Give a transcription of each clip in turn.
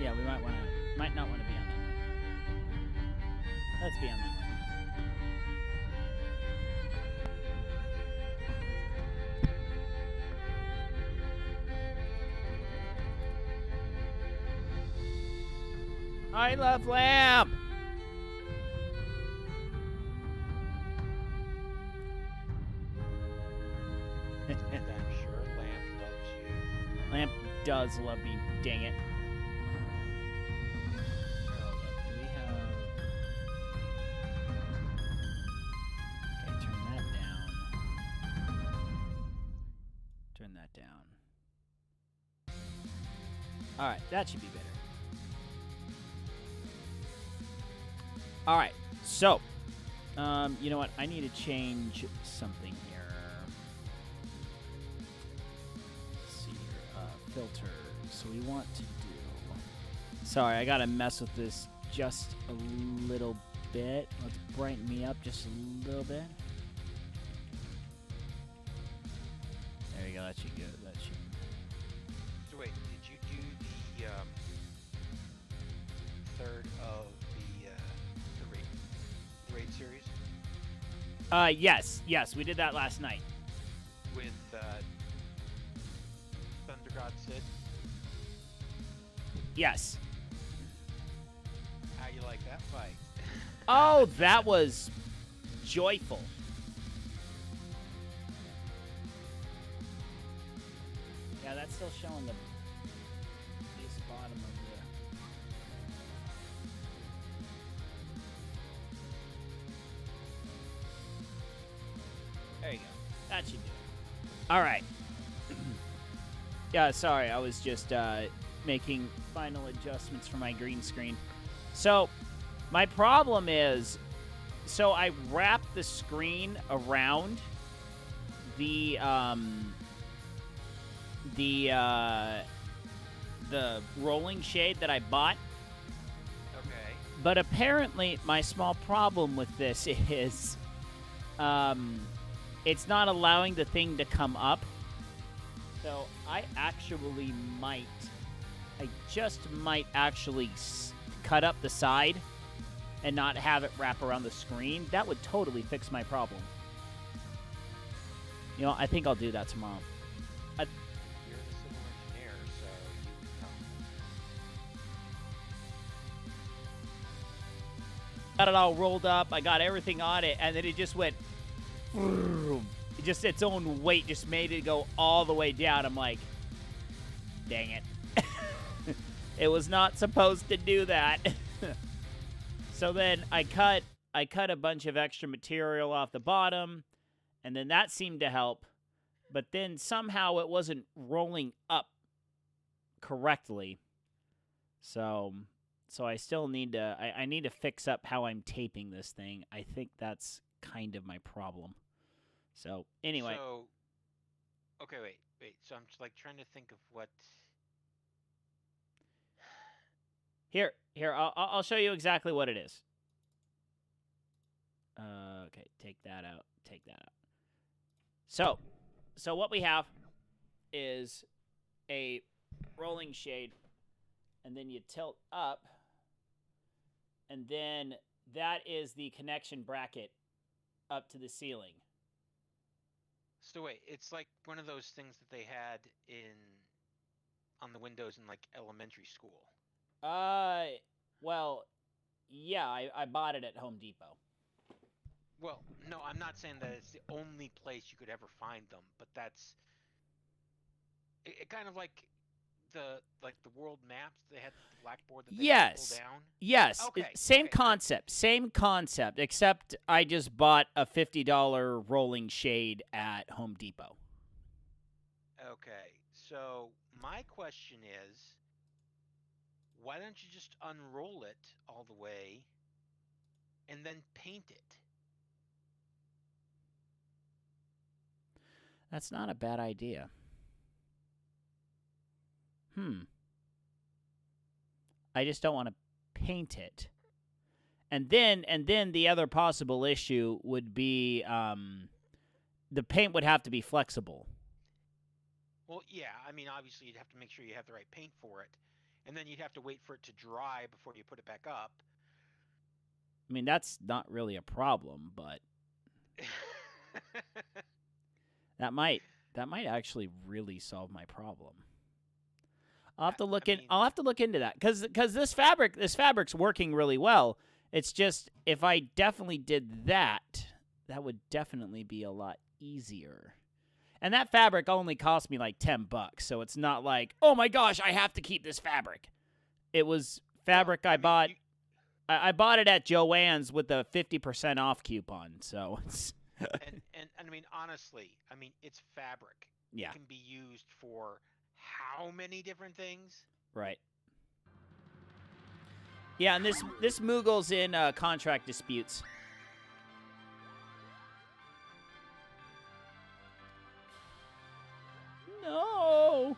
Yeah, we might not want to be on that one. Let's be on that one. I love lamb. I'm sure Lamp loves you. Lamp does love me. Dang it. Hold up. Do we have? Okay, turn that down. Turn that down. All right, that should be better. All right, so, you know what? I need to change something here. Let's see here. Filters. So we want to do. Sorry, I gotta mess with this just a little bit. Let's brighten me up just a little bit. There you go. That should go. That should. So wait, did you do the third of the raid series Yes, we did that last night. with Thunder God Sid? Yes. How you like that fight? Oh, that was joyful. Yeah, that's still showing the base bottom of the. There you go. That should do it. All right. Yeah, sorry, I was just making final adjustments for my green screen. So, my problem is, so I wrapped the screen around the rolling shade that I bought. Okay. But apparently, my small problem with this is, it's not allowing the thing to come up. So I just might actually cut up the side and not have it wrap around the screen. That would totally fix my problem. You know, I think I'll do that tomorrow. You're the civil engineer, so you would know. Got it all rolled up. I got everything on it, and then it just went. Just its own weight just made it go all the way down. I'm like, dang it. It was not supposed to do that. So then I cut a bunch of extra material off the bottom, and then that seemed to help. But then somehow it wasn't rolling up correctly. So I still need to I need to fix up how I'm taping this thing. I think that's kind of my problem. So anyway, So, okay, wait. So I'm just like trying to think of what. here I'll show you exactly what it is. Okay, take that out. Take that out. So what we have is a rolling shade, and then you tilt up, and then that is the connection bracket up to the ceiling. So wait, it's like one of those things that they had on the windows in like elementary school. Well, yeah, I bought it at Home Depot. Well, no, I'm not saying that it's the only place you could ever find them, but that's it kind of like the world maps. They had the blackboard that they could pull Yes. down. Yes. Okay, Same okay, concept. Same concept, except I just bought a $50 rolling shade at Home Depot. okay. So my question is, why don't you just unroll it all the way and then paint it? That's not a bad idea. I just don't want to paint it. And then the other possible issue would be the paint would have to be flexible. Well, yeah, I mean, obviously you'd have to make sure you have the right paint for it. and then you'd have to wait for it to dry before you put it back up. I mean, that's not really a problem, but that might actually really solve my problem. I'll have to look I'll have to look into that because this fabric's working really well. It's just if I definitely did that, that would definitely be a lot easier. And that fabric only cost me like $10, so it's not like, oh my gosh, I have to keep this fabric. It was fabric I bought. I bought it at Joann's with a 50% off coupon, so it's. and I mean, honestly, I mean, it's fabric. Yeah. It can be used for how many different things? Right. Yeah, and this Moogle's in contract disputes. No.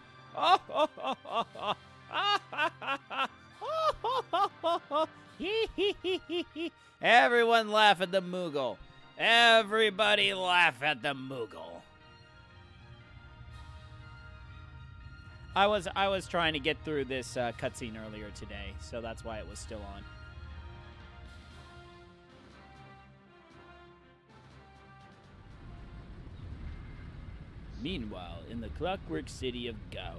Everyone laugh at the Moogle. Everybody laugh at the Moogle. I was trying to get through this cutscene earlier today, so that's why it was still on. Meanwhile, in the Clockwork City of Gaug.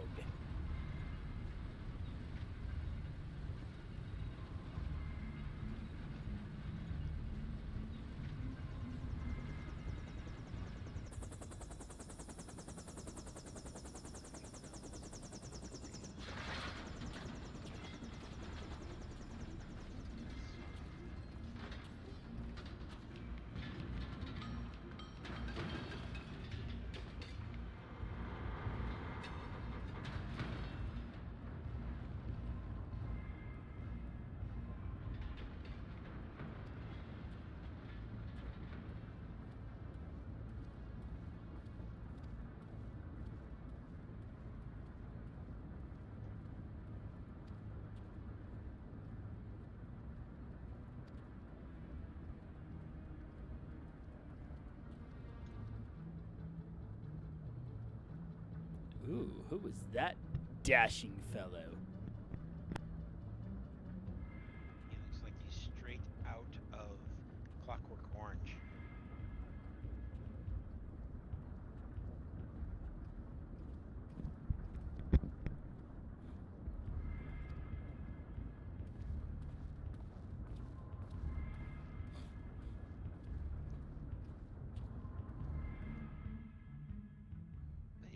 Ooh, who was that dashing fellow? He looks like he's straight out of Clockwork Orange.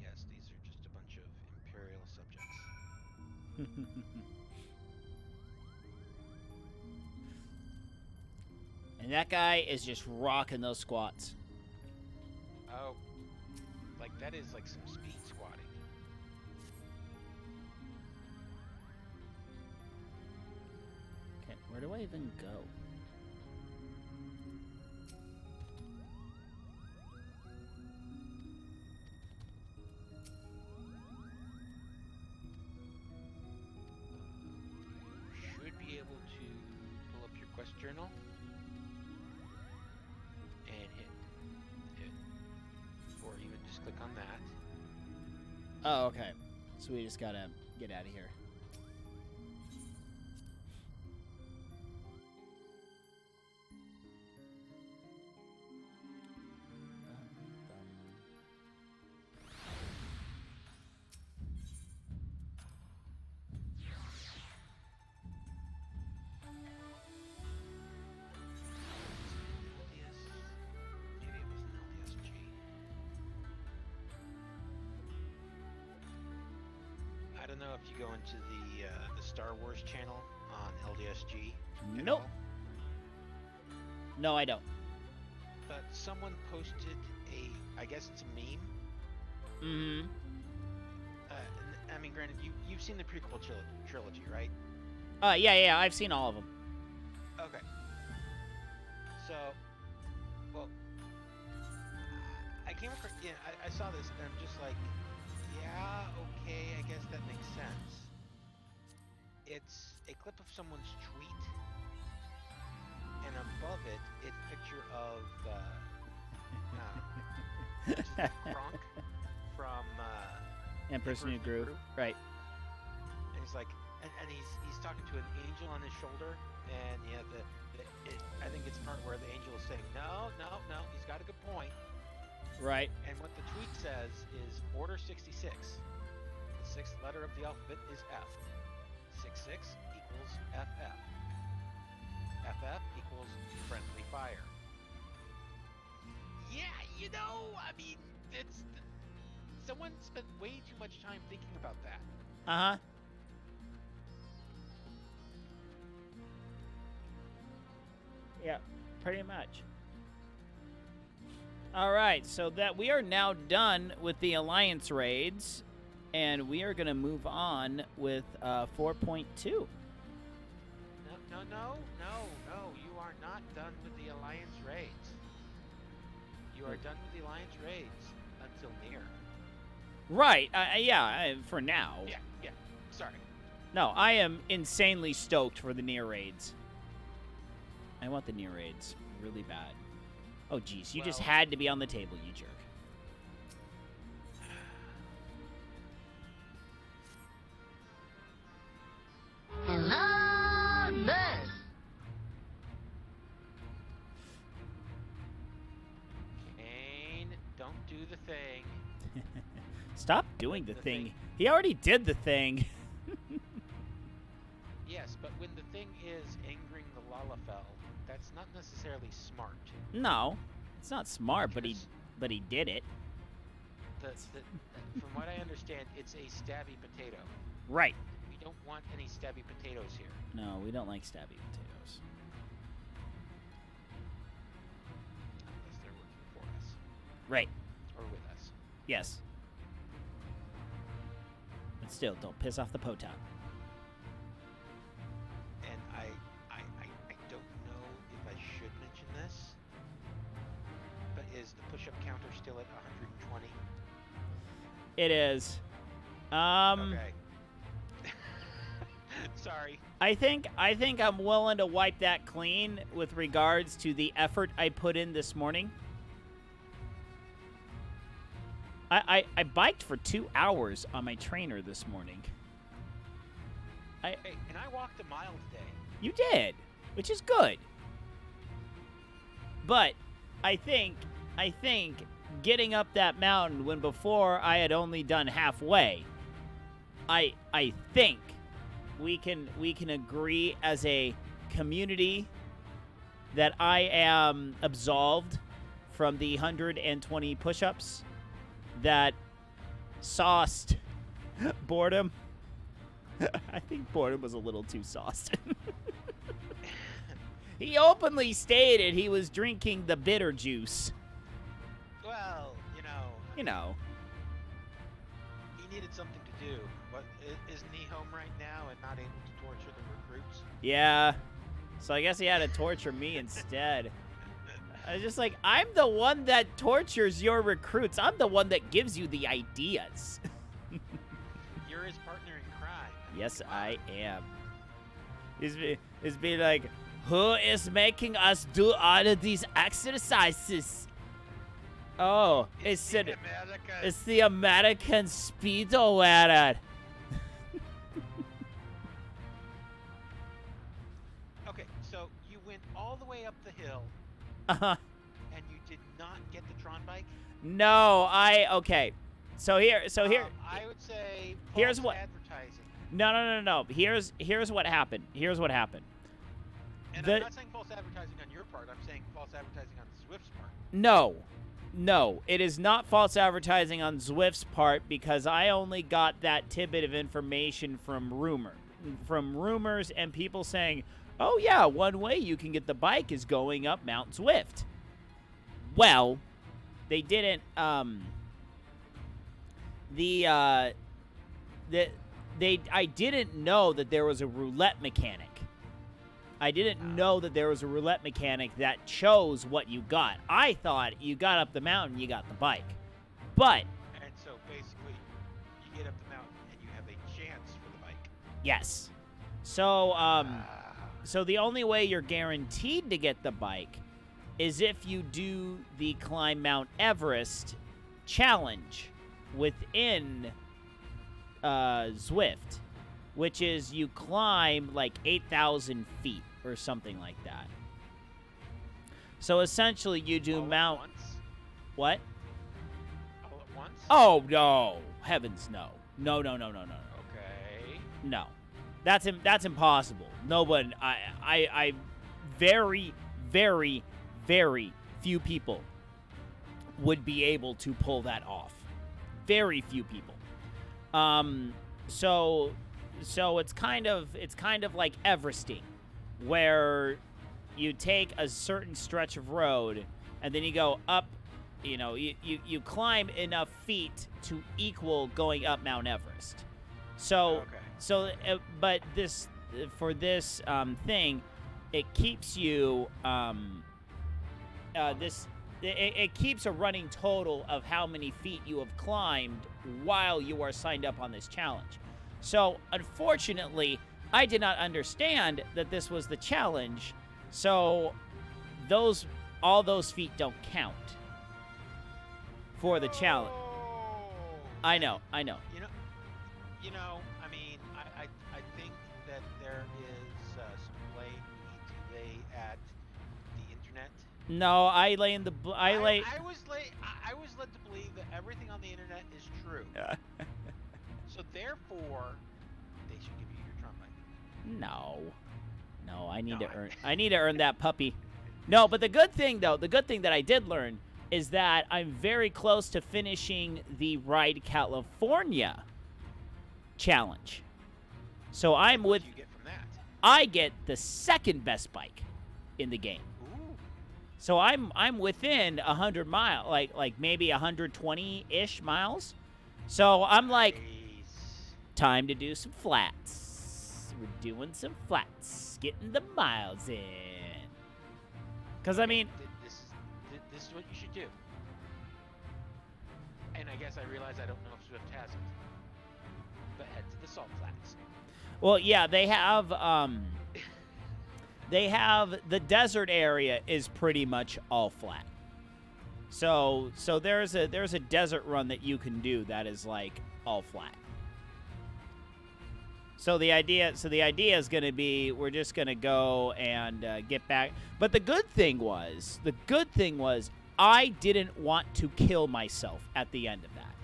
Yes, these are just a bunch of Imperial subjects. And that guy is just rocking those squats. Oh, like that is like some speed squatting. Okay, where do I even go? Should be able to pull up your quest journal and hit it, or even just click on that. Oh, okay. So we just gotta get out of here. Maybe it was an LDSG. I don't know if you go into the Star Wars channel on LDSG. at Nope. all, No, I don't. But someone posted I guess it's a meme. Mm-hmm. I mean, granted, you've seen the prequel trilogy, right? Yeah, I've seen all of them. Okay. So, well, I came across, I saw this and I'm just like, yeah, okay, I guess that makes sense. It's a clip of someone's tweet, and above it, it's a picture of, which is that Kronk from, Emperor's New Groove. Right. And he's like, and he's talking to an angel on his shoulder, and yeah, I think it's part where the angel is saying, no, he's got a good point. Right. And what the tweet says is Order 66. The sixth letter of the alphabet is F. 66 equals FF. FF equals friendly fire. Yeah, you know, I mean, it's someone spent way too much time thinking about that. Uh-huh. Yeah, pretty much. All right, so that we are now done with the Alliance raids, and we are going to move on with 4.2. No, you are not done with the Alliance raids. You are done with the Alliance raids until near. Right, yeah, for now. Yeah, sorry. No, I am insanely stoked for the near raids. I want the near raids really bad. Oh, geez, you just had to be on the table, you jerk. Hello, this. Kane, don't do the thing. Stop doing the thing. He already did the thing. Yes, but when the thing is angering the Lalafell, that's not necessarily smart. No, it's not smart, but he did it. From what I understand, it's a stabby potato. Right. We don't want any stabby potatoes here. No, we don't like stabby potatoes. Unless they're working for us. Right. Or with us. Yes. But still, don't piss off the Potop. And I don't know if I should mention this, but is the push-up counter still at 120? It is. Okay. Sorry. I think I'm willing to wipe that clean with regards to the effort I put in this morning. I biked for 2 hours on my trainer this morning. Hey, and I walked a mile today. You did, which is good. But I think getting up that mountain when before I had only done halfway, I think we can agree as a community that I am absolved from the 120 push-ups that sauced boredom. I think boredom was a little too sauced. He openly stated he was drinking the bitter juice. Well, You know. he needed something to do. But isn't he home right now and not able to torture the recruits? Yeah. So I guess he had to torture me instead. I was just like, I'm the one that tortures your recruits. I'm the one that gives you the ideas. You're his partner in crime. Yes, I am. It's be like, who is making us do all of these exercises? Oh, it's the American Speedometer. Okay, so you went all the way up the hill Uh-huh. and you did not get the Tron bike? No, okay. So here. I would say Here's false what- advertising. No. Here's what happened. And The- I'm not saying false advertising on your part. I'm saying false advertising on Zwift's part. No, it is not false advertising on Zwift's part because I only got that tidbit of information from rumors and people saying, oh yeah, one way you can get the bike is going up Mount Zwift. Well, they didn't, I didn't know that there was a roulette mechanic. I didn't know that there was a roulette mechanic that chose what you got. I thought you got up the mountain, you got the bike. But, And so basically, you get up the mountain and you have a chance for the bike. yes. So the only way you're guaranteed to get the bike is if you do the Climb Mount Everest challenge within Zwift, which is you climb like 8,000 feet or something like that. So essentially, you do All at Mount. once? What? All at once? Oh no! Heavens no! No! Okay. No, that's impossible. No one. I very, very, very few people would be able to pull that off. Very few people. So it's kind of like Everesting, where you take a certain stretch of road and then you go up. You know, you climb enough feet to equal going up Mount Everest. So but for this thing, it keeps you it keeps a running total of how many feet you have climbed while you are signed up on this challenge. So unfortunately, I did not understand that this was the challenge. So all those feet don't count for the challenge. I know. You know. I mean, I think that there is some blame we need to lay at the internet. No, I lay in the. I was led to believe that everything on the internet is true. So therefore, they should give you your Trump ID. No, I need to earn that puppy. No, but the good thing that I did learn is that I'm very close to finishing the Ride California challenge. So I'm What with. do you get from that? I get the second best bike in the game. Ooh. So I'm within 100 miles, like maybe 120-ish miles. So I'm like, Nice. time to do some flats. We're doing some flats, getting the miles in. Because I mean, This is what you should do. And I guess I realize I don't know if Swift has it. But head to the Salt Flats. well, yeah, they have the desert area is pretty much all flat. So there's a desert run that you can do that is like all flat. So the idea is going to be we're just going to go and get back. But the good thing was I didn't want to kill myself at the end of that.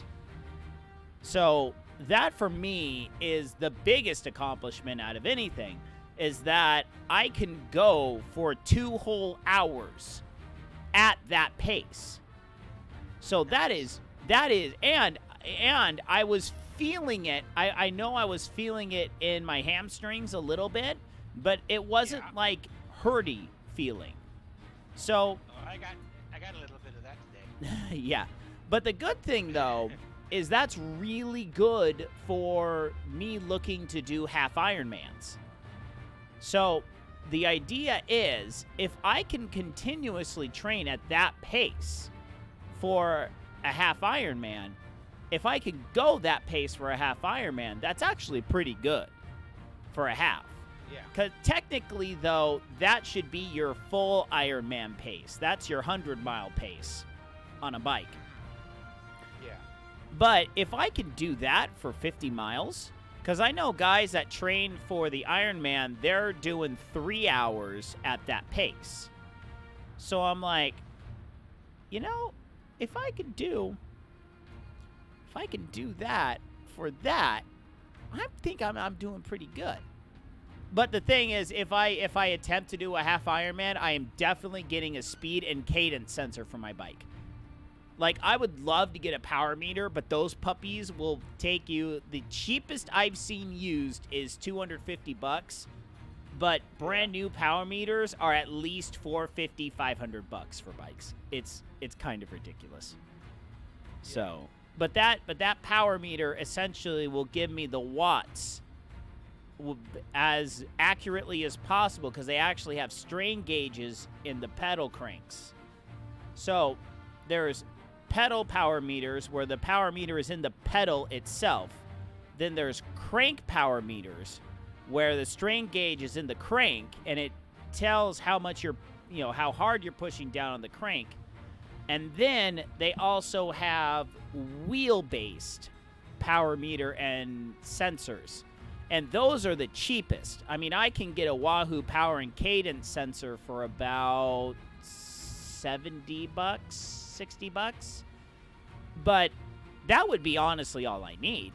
So that for me is the biggest accomplishment out of anything, is that I can go for 2 whole hours at that pace. So that is and I was feeling it. I know I was feeling it in my hamstrings a little bit, but it wasn't like hurty feeling. So I got a little bit of that today. yeah. But the good thing though is that's really good for me looking to do half Ironmans. So the idea is if I can continuously train at that pace for a half Ironman, if I can go that pace for a half Ironman, that's actually pretty good for a half. Yeah. Because technically, though, that should be your full Ironman pace. That's your 100-mile pace on a bike. Yeah. But if I can do that for 50 miles, because I know guys that train for the Ironman, they're doing 3 hours at that pace. So I'm like, if I can do that for that, I think I'm doing pretty good. But the thing is, if I attempt to do a half Ironman, I am definitely getting a speed and cadence sensor for my bike. Like, I would love to get a power meter, but those puppies will take you. The cheapest I've seen used is $250, but brand new power meters are at least $450, $500 for bikes. It's kind of ridiculous. So, but that power meter essentially will give me the watts as accurately as possible, because they actually have strain gauges in the pedal cranks. So there's pedal power meters where the power meter is in the pedal itself. Then there's crank power meters where the strain gauge is in the crank and it tells how much how hard you're pushing down on the crank. And then they also have wheel-based power meter and sensors. And those are the cheapest. I mean, I can get a Wahoo power and cadence sensor for about $70, $60. But that would be honestly all I need.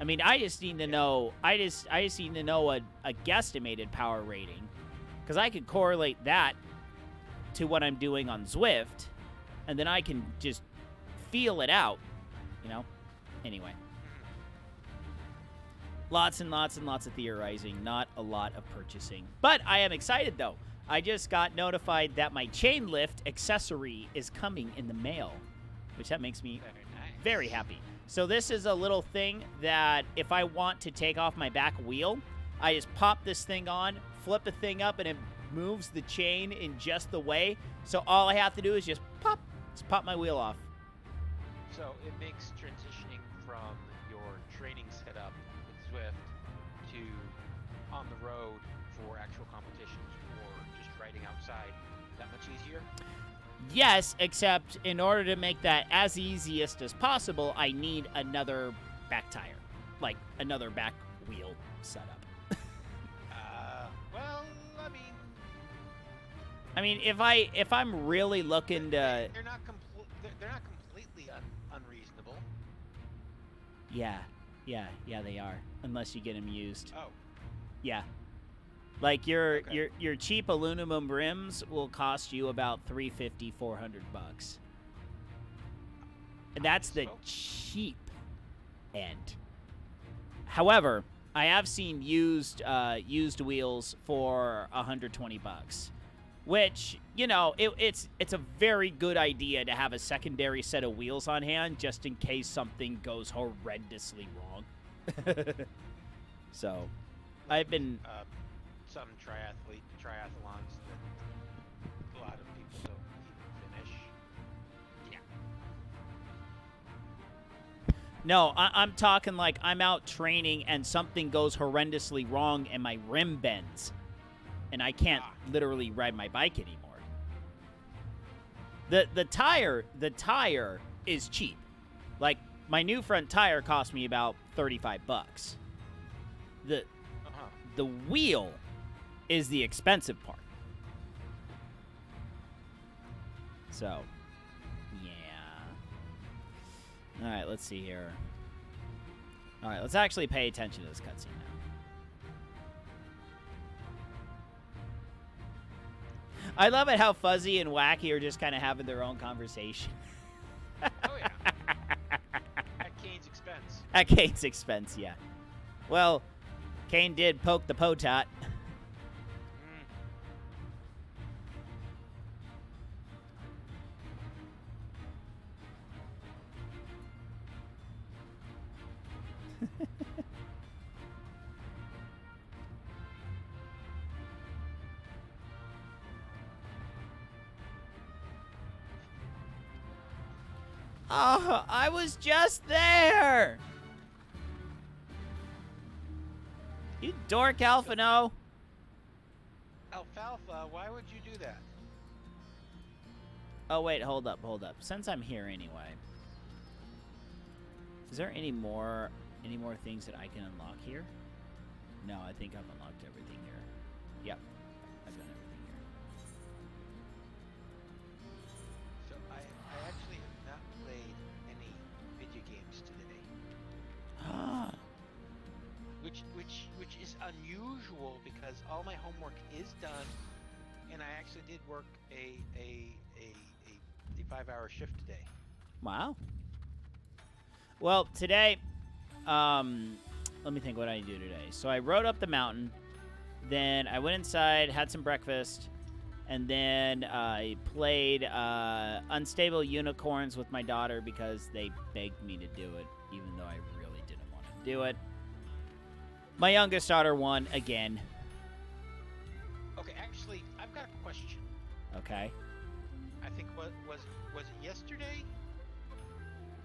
I mean, I just need to know. I just need to know a guesstimated power rating, because I could correlate that to what I'm doing on Zwift, and then I can just feel it out. You know. Anyway, lots and lots and lots of theorizing, not a lot of purchasing. But I am excited though. I just got notified that my chain lift accessory is coming in the mail, which that makes me very happy. So this is a little thing that if I want to take off my back wheel, I just pop this thing on, flip the thing up, and it moves the chain in just the way. So all I have to do is just pop my wheel off. So it makes transitioning from your training setup with Zwift to on the road for actual competitions or just riding outside that much easier? Yes, except in order to make that as easiest as possible, I need another back tire, like another back wheel setup. Well, I mean, if I'm really looking to, they're not completely unreasonable. Yeah, they are, unless you get them used. Oh. Yeah. Like your cheap aluminum rims will cost you about $350, $400, and that's the cheap end. However, I have seen used wheels for $120, which, you know, it's a very good idea to have a secondary set of wheels on hand just in case something goes horrendously wrong. So, I've been. Some triathlons that a lot of people don't even finish. Yeah. No, I'm talking like I'm out training and something goes horrendously wrong and my rim bends, and I can't literally ride my bike anymore. The tire is cheap. Like, my new front tire cost me about $35. The wheel is the expensive part. So, yeah. All right, let's see here. All right, let's actually pay attention to this cutscene now. I love it how Fuzzy and Wacky are just kind of having their own conversation. Oh, yeah. At Kane's expense. At Kane's expense, yeah. Well, Kane did poke the potot. Oh, I was just there! You dork, Alphino. Alfalfa, why would you do that? Oh, wait, hold up. Since I'm here anyway, is there any more things that I can unlock here? No, I think I've unlocked everything here. Yep, I've done everything here. So I actually have not played any video games today. Which is unusual because all my homework is done, and I actually did work a 5-hour shift today. Wow. Well, today, let me think what I do today. So I rode up the mountain, then I went inside, had some breakfast, and then I played Unstable Unicorns with my daughter because they begged me to do it, even though I really didn't want to do it. My youngest daughter won again. Okay, actually, I've got a question. Okay. I think was it yesterday?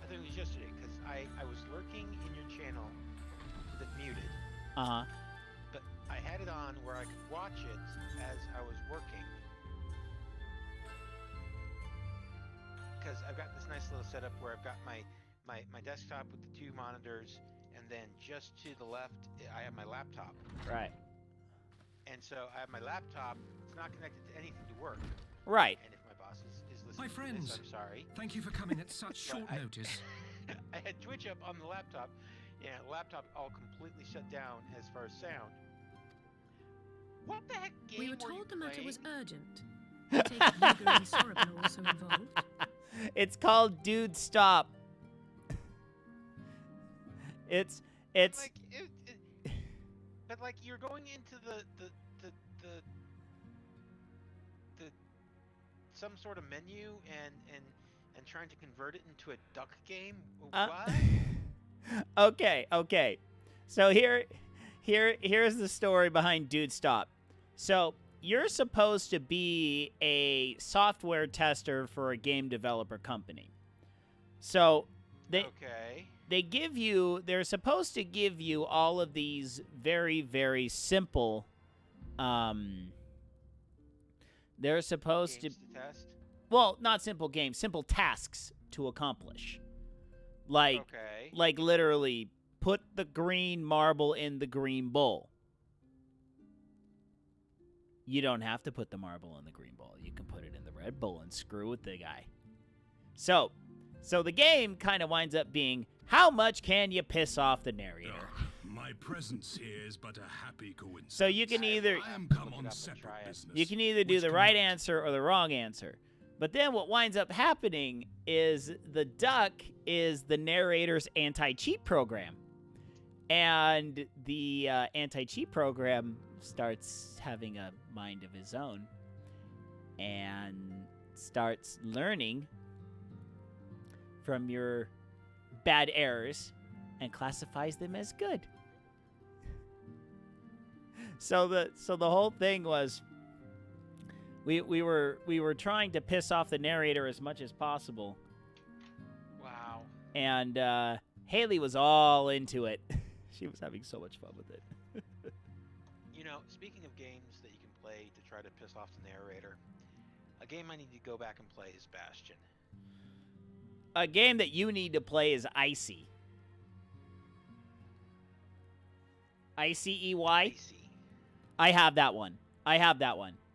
I think it was yesterday because I was lurking in your channel with it muted. Uh-huh. But I had it on where I could watch it as I was working. Because I've got this nice little setup where I've got my desktop with the two monitors, and then just to the left, I have my laptop. Right. And so I have my laptop. It's not connected to anything to work. Right. And if my boss is listening My friends, to this, I'm sorry. Thank you for coming at such short I- notice. I had Twitch up on the laptop. Yeah, laptop all completely shut down as far as sound. What the heck game We were you told the matter was playing? urgent. I take it Luger and Sorobin are also involved. It's called Dude Stop. It's Like, but like you're going into the some sort of menu and trying to convert it into a duck game. What? Okay. So here's the story behind Dude Stop. So you're supposed to be a software tester for a game developer company. So they're supposed to give you all of these very, very simple, they're supposed Games to test? well, not simple games, simple tasks to accomplish. Like literally put the green marble in the green bowl. You don't have to put the marble in the green bowl. You can put it in the red bowl and screw with the guy. So the game kind of winds up being, how much can you piss off the narrator? My presence here is but a happy coincidence. So you can either I am come on separate business. you can either do Which the right command? answer or the wrong answer. But then what winds up happening is the duck is the narrator's anti-cheat program. And the anti-cheat program starts having a mind of his own and starts learning from your bad errors and classifies them as good. So the whole thing was we were trying to piss off the narrator as much as possible. Wow. And Haley was all into it. She was having so much fun with it. You know, speaking of games that you can play to try to piss off the narrator, a game I need to go back and play is Bastion. A game that you need to play is Icy. ICEY? Icy. I have that one.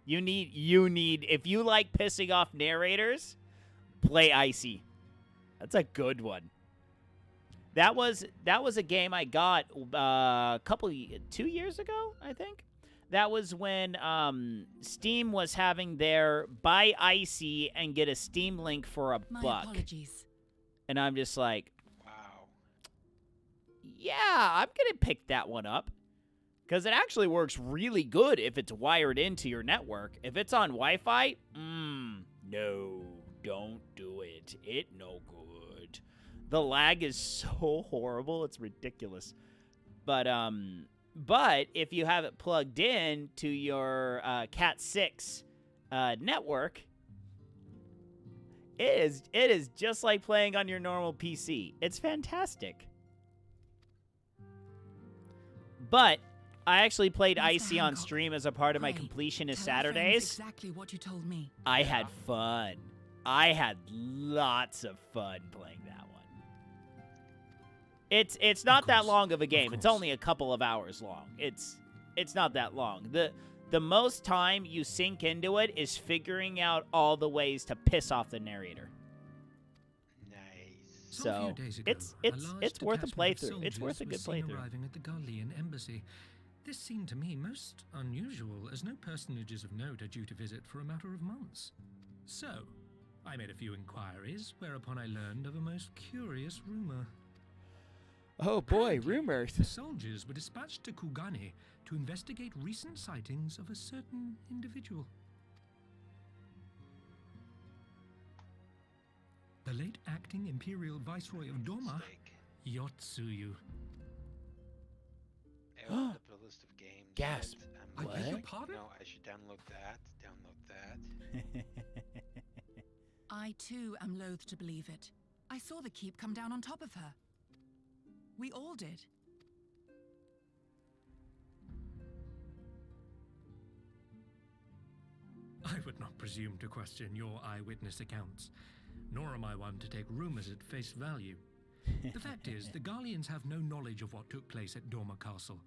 You need if you like pissing off narrators, play Icy. That's a good one. That was a game I got 2 years ago, I think. That was when Steam was having their buy Icy and get a Steam link for a My buck. apologies. And I'm just like, Wow. yeah, I'm going to pick that one up. Because it actually works really good if it's wired into your network. If it's on Wi-Fi, no, don't do it. It no good. The lag is so horrible, it's ridiculous. But if you have it plugged in to your Cat 6 network, it is just like playing on your normal PC. It's fantastic. But I actually played Mr. Icy on Hancock. stream as a part of my Pray, completionist tell our friends Saturdays. Exactly what you told me. I had fun. I had lots of fun playing that one. It's not that course, long of a of game. It's course. only a couple of hours long. It's not that long. The most time you sink into it is figuring out all the ways to piss off the narrator. Nice. Some So, few days ago, it's a large worth a detachment of playthrough. It's worth a soldiers good was seen playthrough. arriving at the Garlean embassy. This seemed to me most unusual, as no personages of note are due to visit for a matter of months. So, I made a few inquiries, whereupon I learned of a most curious rumor. Oh Apparently, The soldiers were dispatched to Kugane to investigate recent sightings of a certain individual. The late acting Imperial Viceroy of Doma, Mistake. Yotsuyu. I opened up a list of games. Gasp. that I beg your What? pardon? No, I should download that. I too am loath to believe it. I saw the keep come down on top of her. We all did. I would not presume to question your eyewitness accounts, nor am I one to take rumors at face value. The fact is, the Garleans have no knowledge of what took place at Dormer Castle.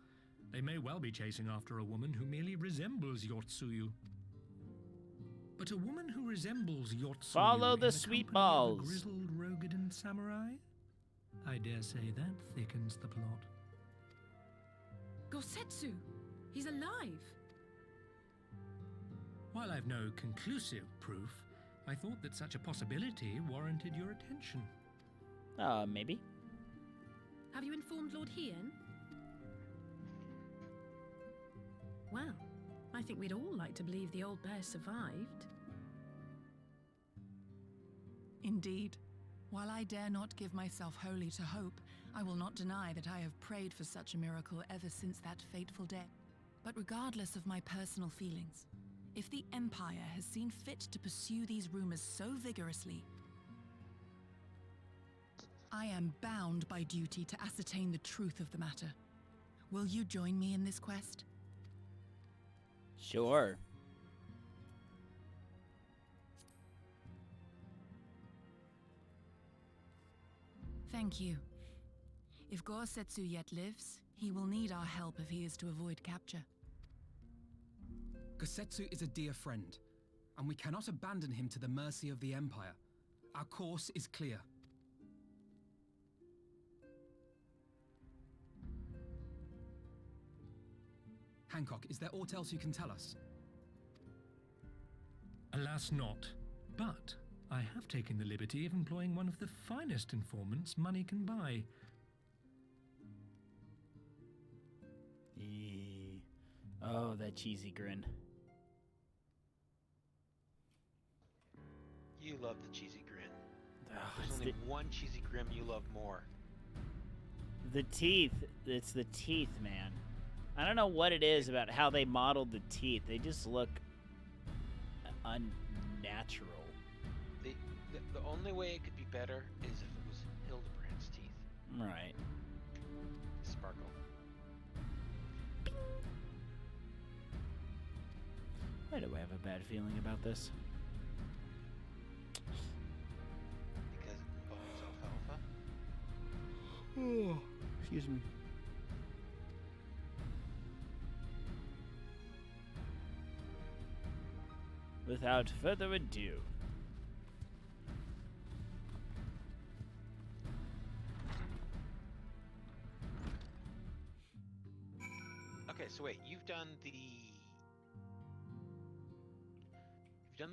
They may well be chasing after a woman who merely resembles Yotsuyu. But a woman who resembles Yotsuyu Follow the in sweet company of a balls. grizzled Rogadin samurai? I dare say that thickens the plot. Gosetsu! He's alive! While I've no conclusive proof, I thought that such a possibility warranted your attention. Maybe. Have you informed Lord Hien? Well, I think we'd all like to believe the old bear survived. Indeed. While I dare not give myself wholly to hope, I will not deny that I have prayed for such a miracle ever since that fateful day. But regardless of my personal feelings, if the Empire has seen fit to pursue these rumors so vigorously, I am bound by duty to ascertain the truth of the matter. Will you join me in this quest? Sure. Thank you. If Gosetsu yet lives, he will need our help if he is to avoid capture. Gosetsu is a dear friend, and we cannot abandon him to the mercy of the Empire. Our course is clear. Hancock, is there aught else you can tell us? Alas not, but I have taken the liberty of employing one of the finest informants money can buy. Oh, that cheesy grin. You love the cheesy grin. Oh, There's it's only one cheesy grin you love more. the teeth. It's the teeth, man. I don't know what it is about how they modeled the teeth. They just look unnatural. The only way it could be better is if it was Hildebrand's teeth. Right. Sparkle. Why do I have a bad feeling about this? Because it involves alfalfa. Oh, excuse me. Without further ado. Okay, so wait, you've done the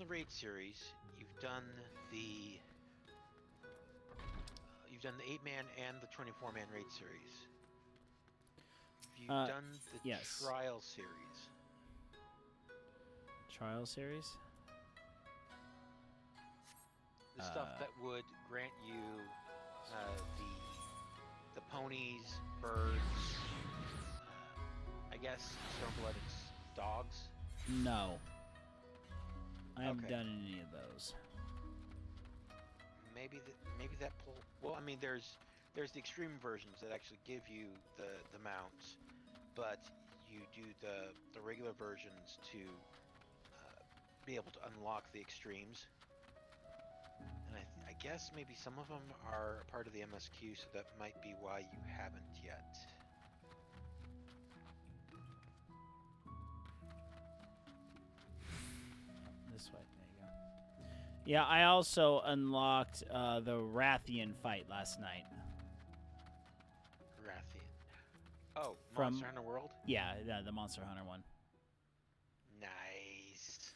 raid series. You've done the 8-man and the 24-man raid series. You've done the yes. trial series. Trial series? The stuff that would grant you the ponies, birds, I guess storm-blooded dogs. No. I haven't Okay. done any of those. Maybe that pull. Well, I mean, there's the extreme versions that actually give you the mounts, but you do the regular versions to be able to unlock the extremes. And I guess maybe some of them are a part of the MSQ, so that might be why you haven't yet. This way. There you go. Yeah, I also unlocked the Rathian fight last night. Rathian. Oh, From- Monster Hunter World? Yeah, the Monster Hunter one. Nice.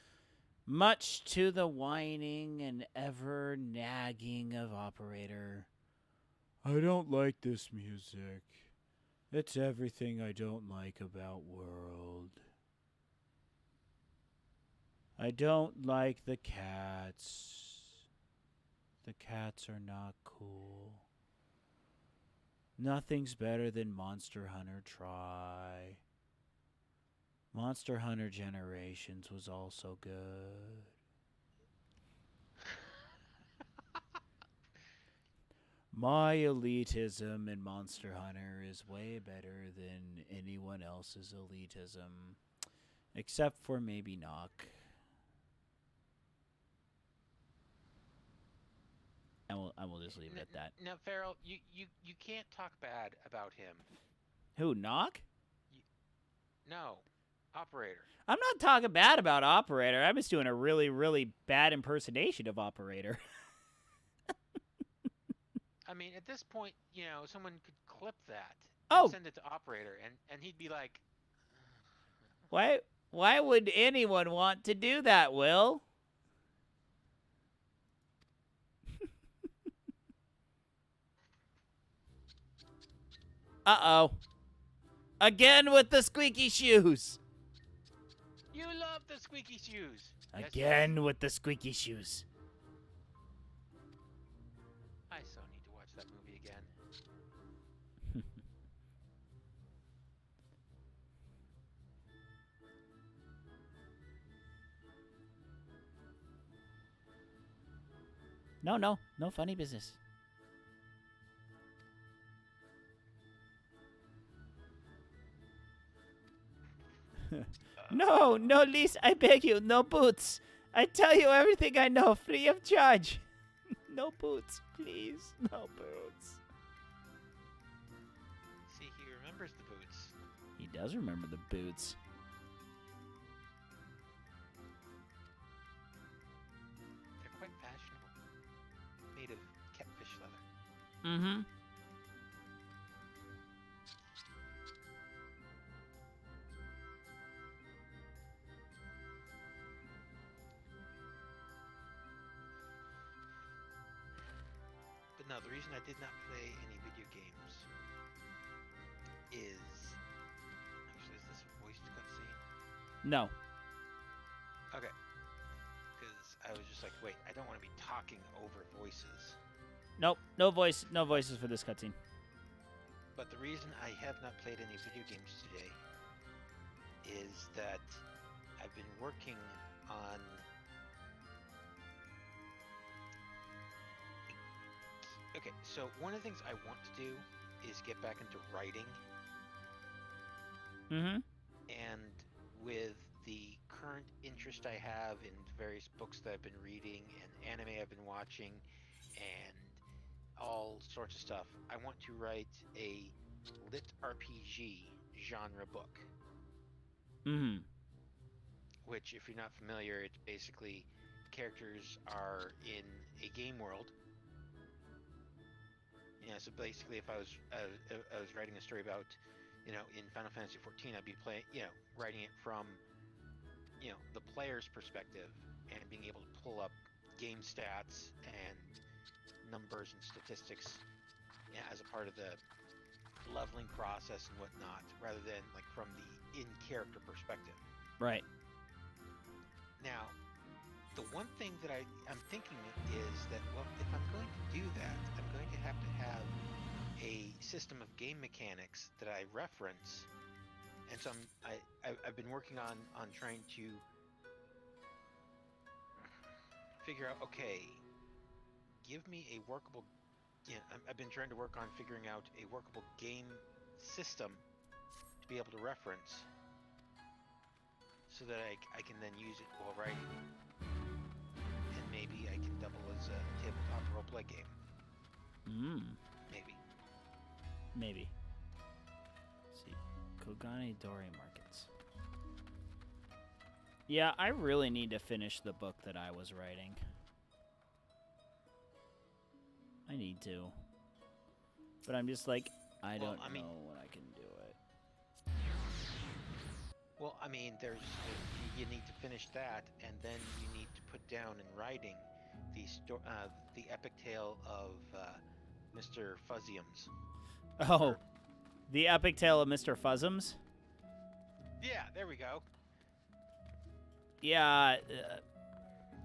Much to the whining and ever nagging of Operator. I don't like this music. It's everything I don't like about World. I don't like the cats. The cats are not cool. Nothing's better than Monster Hunter Try. Monster Hunter Generations was also good. My elitism in Monster Hunter is way better than anyone else's elitism. Except for maybe Nock. I will just leave it at that. Now, Farrell, you can't talk bad about him. Who, Knock? No, Operator. I'm not talking bad about Operator. I'm just doing a really, really bad impersonation of Operator. I mean, at this point, someone could clip that Oh. and send it to Operator, and he'd be like, Why would anyone want to do that, Will? Uh-oh. Again with the squeaky shoes. "You love the squeaky shoes." Again with the squeaky shoes. I so need to watch that movie again. No funny business. No, Lise, I beg you, no boots. I tell you everything I know, free of charge. No boots, please, no boots. See, he remembers the boots. He does remember the boots. They're quite fashionable. Made of catfish leather. Mm-hmm. But no, the reason I did not play any video games is... Actually, is this a voiced cutscene? No. Okay. Because I was just like, wait, I don't want to be talking over voices. Nope, no voices for this cutscene. But the reason I have not played any video games today is that I've been working on... Okay, so one of the things I want to do is get back into writing. Mm-hmm. And with the current interest I have in various books that I've been reading and anime I've been watching and all sorts of stuff, I want to write a lit RPG genre book. Mm-hmm. Which, if you're not familiar, it's basically characters are in a game world. So basically, if I was writing a story about, in Final Fantasy XIV, I'd be writing it from, the player's perspective and being able to pull up game stats and numbers and statistics as a part of the leveling process and whatnot, rather than like from the in-character perspective. Right. Now, the one thing that I'm thinking is that, well, if I'm going to do that, I'm going to have a system of game mechanics that I reference. And so I've been working on trying to figure out, okay, give me a workable... I've been trying to work on figuring out a workable game system to be able to reference so that I can then use it while writing. And maybe I can double as a tabletop roleplay game. Maybe. Let's see. Kogane Dori Markets. Yeah, I really need to finish the book that I was writing. I need to. But I'm just like, I don't know when I can do it. Well, I mean, you need to finish that, and then you need to put down in writing the epic tale of Mr. Fuzziums. Oh, the epic tale of Mr. Fuzzums? Yeah, there we go. Yeah,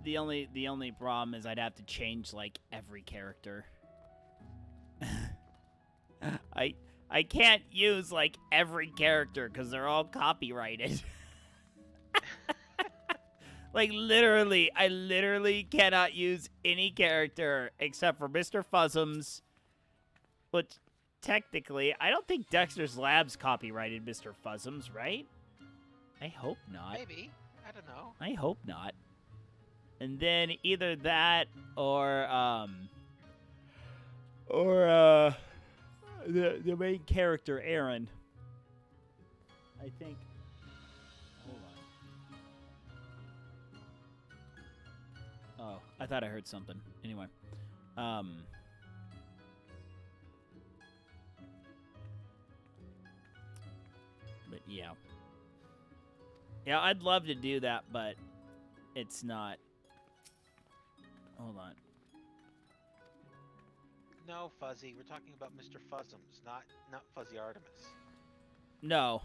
the only problem is I'd have to change like every character. I can't use like every character because they're all copyrighted. Like I literally cannot use any character except for Mr. Fuzzums, which technically I don't think Dexter's Labs copyrighted Mr. Fuzzums, right? I hope not. Maybe. I don't know. I hope not. And then either that or or the main character, Aaron. I think. Hold on. Oh, I thought I heard something. Anyway, but yeah, I'd love to do that, but it's not. Hold on. No, Fuzzy. We're talking about Mr. Fuzzums, not Fuzzy Artemis. No,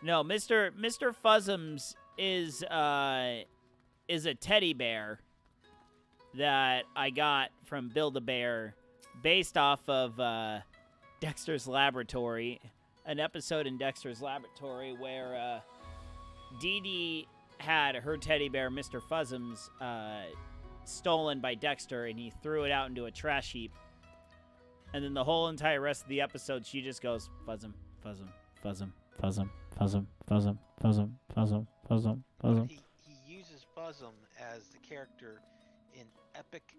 Mr. Fuzzums is a teddy bear that I got from Build-A-Bear, based off of Dexter's Laboratory, an episode in Dexter's Laboratory where Dee Dee had her teddy bear, Mr. Fuzzums, stolen by Dexter, and he threw it out into a trash heap. And then the whole entire rest of the episode, she just goes, Fuzzum, Fuzzum, Fuzzum, Fuzzum, Fuzzum, Fuzzum, Fuzzum, Fuzzum, Fuzzum, Fuzzum. He uses Fuzzum as the character in epic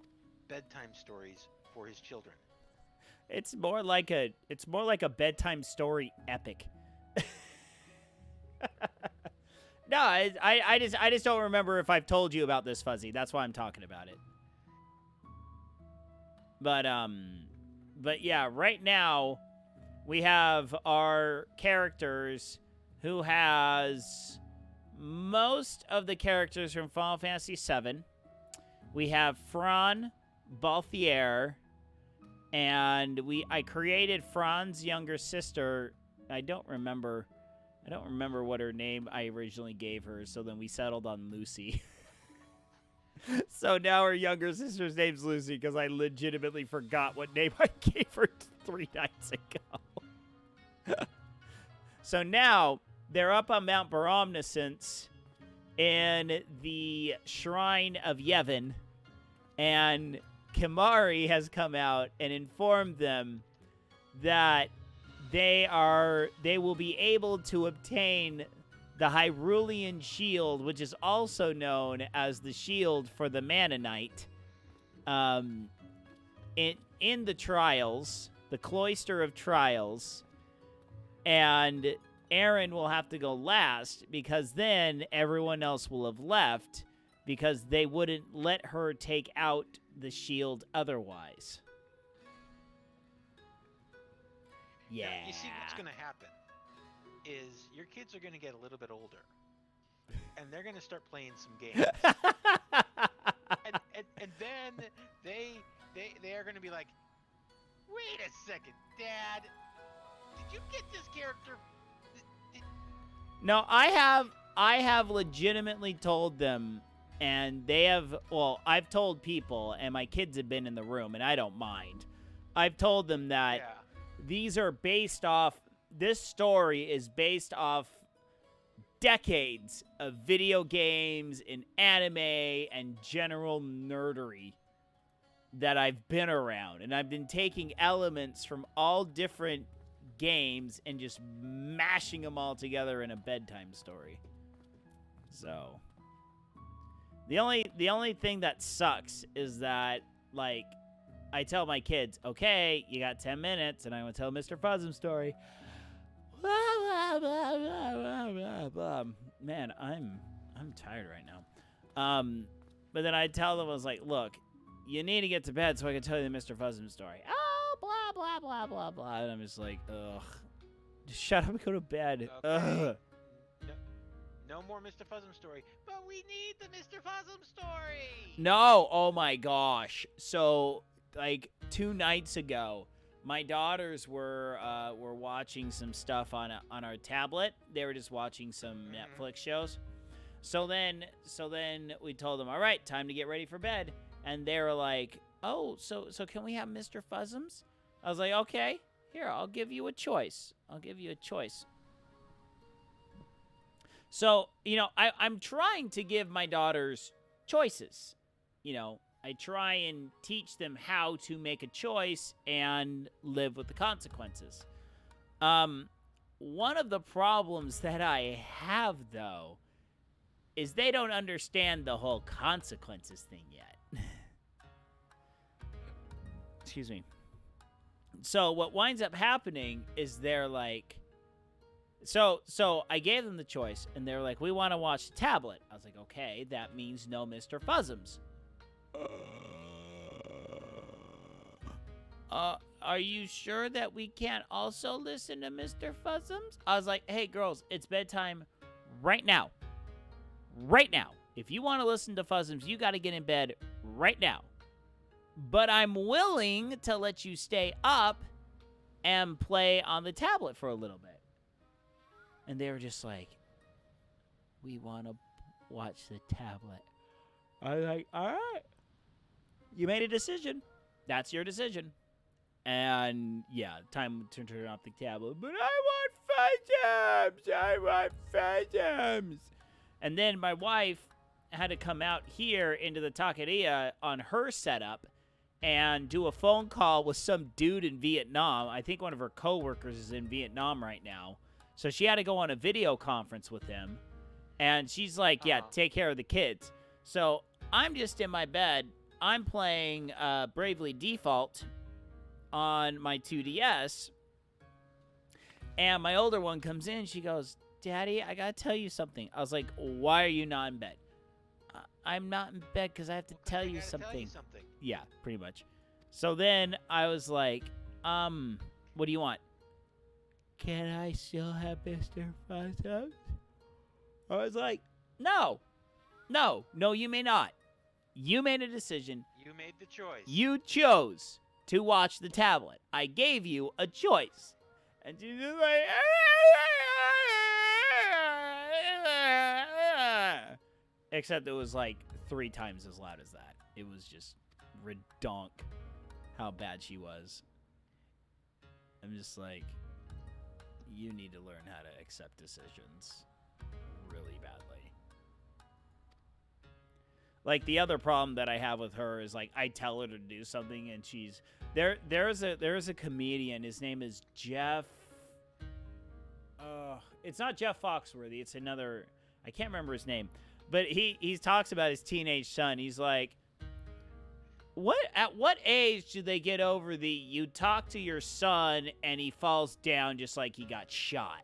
bedtime stories for his children. It's more like a bedtime story epic. No, I just don't remember if I've told you about this, Fuzzy. That's why I'm talking about it. But yeah, right now we have our characters who has most of the characters from Final Fantasy VII. We have Fran Balthier, and I created Fran's younger sister. I don't remember what her name I originally gave her, so then we settled on Lucy. So now her younger sister's name's Lucy because I legitimately forgot what name I gave her 3 nights ago. So now they're up on Mount Baromnescence in the Shrine of Yevon, and Kimari has come out and informed them that they will be able to obtain the Hyrulean shield, which is also known as the shield for the Mana Knight, in the Trials, the Cloister of Trials, and Aaron will have to go last because then everyone else will have left because they wouldn't let her take out the shield otherwise. Yeah. Now, you see what's going to happen is your kids are going to get a little bit older, and they're going to start playing some games, and then they are going to be like, wait a second, Dad, did you get this character? No, I have legitimately told them, and they have. Well, I've told people, and my kids have been in the room, and I don't mind. I've told them that these are based off. This story is based off decades of video games and anime and general nerdery that I've been around. And I've been taking elements from all different games and just mashing them all together in a bedtime story. So the only thing that sucks is that, like, I tell my kids, okay, you got 10 minutes and I'm going to tell Mr. Fuzzum story. Man, I'm tired right now. But then I tell them, I was like, look, you need to get to bed so I can tell you the Mr. Fuzzum story. Oh, blah, blah, blah, blah, blah. And I'm just like, ugh. Just shut up and go to bed. Okay. Ugh. No more Mr. Fuzzum story. But we need the Mr. Fuzzum story! No, oh my gosh. So, like, 2 nights ago, my daughters were watching some stuff on our tablet. They were just watching some Netflix shows. So then we told them, all right, time to get ready for bed. And they were like, oh, so can we have Mr. Fuzzums? I was like, okay, here, I'll give you a choice. So, I'm trying to give my daughters choices. I try and teach them how to make a choice and live with the consequences. One of the problems that I have, though, is they don't understand the whole consequences thing yet. Excuse me. So what winds up happening is they're like, so I gave them the choice, and they're like, we want to watch the tablet. I was like, okay, that means no Mr. Fuzzums. Are you sure that we can't also listen to Mr. Fuzzums? I was like, hey, girls, it's bedtime right now. Right now. If you want to listen to Fuzzums, you got to get in bed right now. But I'm willing to let you stay up and play on the tablet for a little bit. And they were just like, we want to watch the tablet. I was like, all right. You made a decision. That's your decision. And yeah, time to turn off the tablet. But I want Fuzzums. I want Fuzzums. And then my wife had to come out here into the taqueria on her setup and do a phone call with some dude in Vietnam. I think one of her coworkers is in Vietnam right now. So she had to go on a video conference with him. And she's like, yeah, take care of the kids. So I'm just in my bed. I'm playing Bravely Default on my 2DS. And my older one comes in. She goes, Daddy, I got to tell you something. I was like, why are you not in bed? I'm not in bed because I have to tell you something. Yeah, pretty much. So then I was like, what do you want? Can I still have Mr. Fuzzums? I was like, no, you may not. You made a decision. You made the choice. You chose to watch the tablet. I gave you a choice. And she's just like, except it was like 3 times as loud as that. It was just redonk how bad she was. I'm just like, you need to learn how to accept decisions really badly. Like, the other problem that I have with her is, like, I tell her to do something and she's there's a comedian. His name is Jeff. It's not Jeff Foxworthy. It's another. I can't remember his name. But he talks about his teenage son. He's like, at what age do they get over the you talk to your son and he falls down just like he got shot?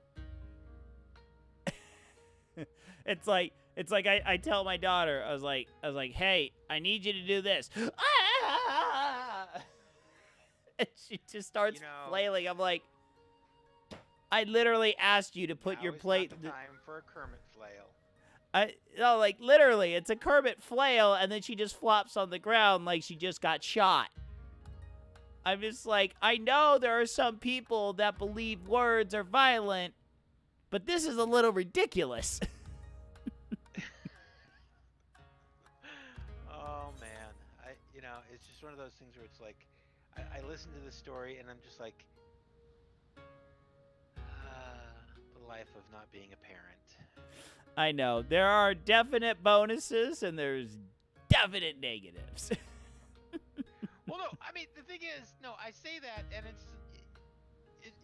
It's like I tell my daughter, I was like, hey, I need you to do this. And she just starts flailing. I'm like, I literally asked you to put your plate. Not the time for a Kermit flail. Like, literally, it's a Kermit flail, and then she just flops on the ground like she just got shot. I'm just like, I know there are some people that believe words are violent, but this is a little ridiculous. Oh, man. It's just one of those things where it's like, I listen to this story, and I'm just like, the life of not being a parent. I know. There are definite bonuses and there's definite negatives. Well, no, I mean, the thing is, I say that, and it's,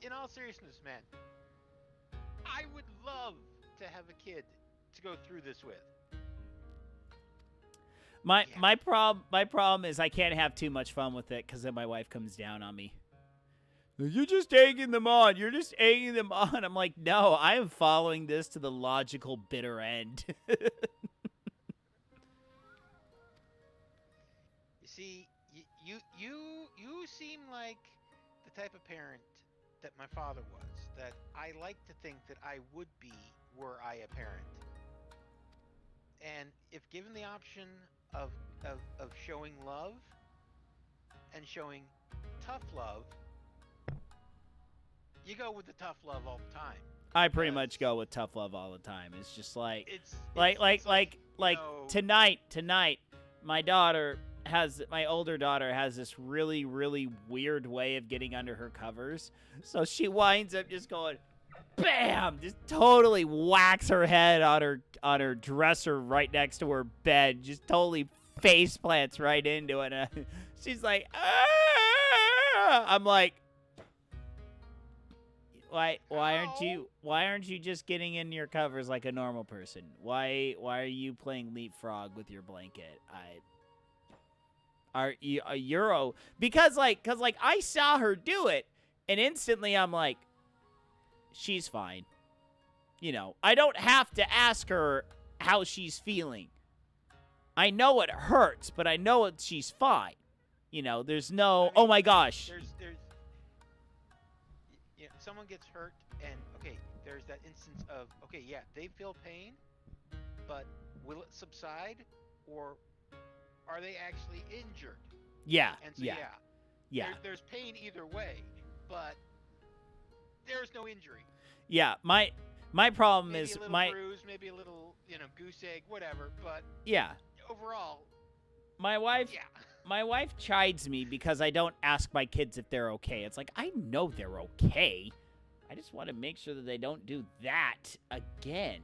in all seriousness, man, I would love to have a kid to go through this with. My problem is I can't have too much fun with it because then my wife comes down on me. You're just egging them on. You're just egging them on. I'm like, no, I am following this to the logical bitter end. You see, you seem like the type of parent that my father was, that I like to think that I would be were I a parent. And if given the option of showing love and showing tough love, you go with the tough love all the time. I pretty much go with tough love all the time. It's just like, it's tonight, my older daughter has this really, really weird way of getting under her covers. So she winds up just going, bam, just totally whacks her head on her dresser right next to her bed, just totally face plants right into it. She's like, ah! I'm like, why aren't you just getting in your covers like a normal person? Why are you playing leapfrog with your blanket? a euro because cuz I saw her do it and instantly I'm like she's fine. You know, I don't have to ask her how she's feeling. I know it hurts, but I know she's fine. You know, there's no, oh my gosh. There's someone gets hurt, and okay, there's that instance of, okay, yeah, they feel pain, but will it subside, or are they actually injured? Yeah, And so, yeah. there's pain either way, but there's no injury. Yeah, my problem Maybe is a little bruise, maybe a little, goose egg, whatever, but yeah. overall, My wife yeah. My wife chides me because I don't ask my kids if they're okay. It's like, I know they're okay. I just want to make sure that they don't do that again.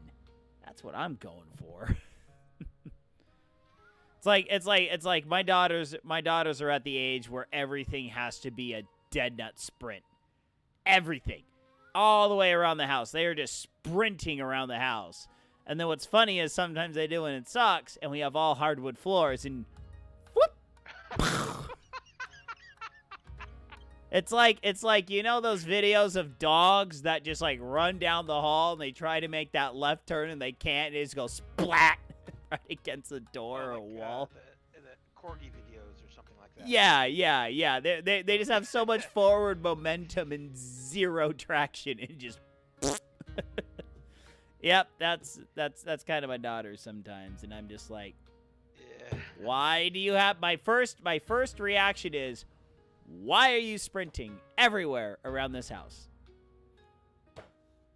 That's what I'm going for. It's like my daughters are at the age where everything has to be a dead nut sprint. Everything. All the way around the house. They are just sprinting around the house. And then what's funny is sometimes they do and it sucks, and we have all hardwood floors, and whoop! It's like those videos of dogs that just run down the hall and they try to make that left turn and they can't, and they just go splat right against a door or a wall. The corgi videos or something like that. Yeah. They just have so much forward momentum and zero traction and just. Yep, that's kind of my daughter sometimes, and I'm just like, yeah. Why do you have my first reaction is, why are you sprinting everywhere around this house?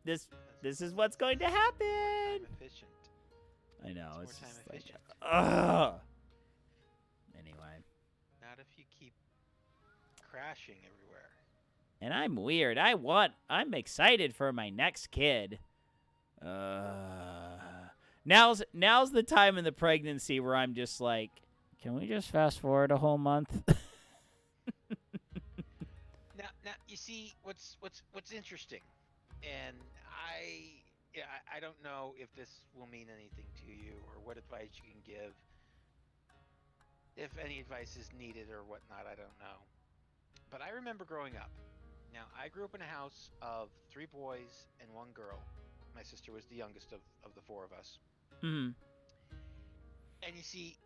This is what's going to happen. Time efficient. I know. It's more time efficient. Ugh. Anyway. Not if you keep crashing everywhere. And I'm weird. I'm excited for my next kid. Now's the time in the pregnancy where I'm just like, can we just fast forward a whole month? Now you see what's interesting, and I don't know if this will mean anything to you or what advice you can give. If any advice is needed or whatnot, I don't know. But I remember growing up. Now, I grew up in a house of 3 boys and 1 girl. My sister was the youngest of the 4 of us. Mm-hmm. And you see,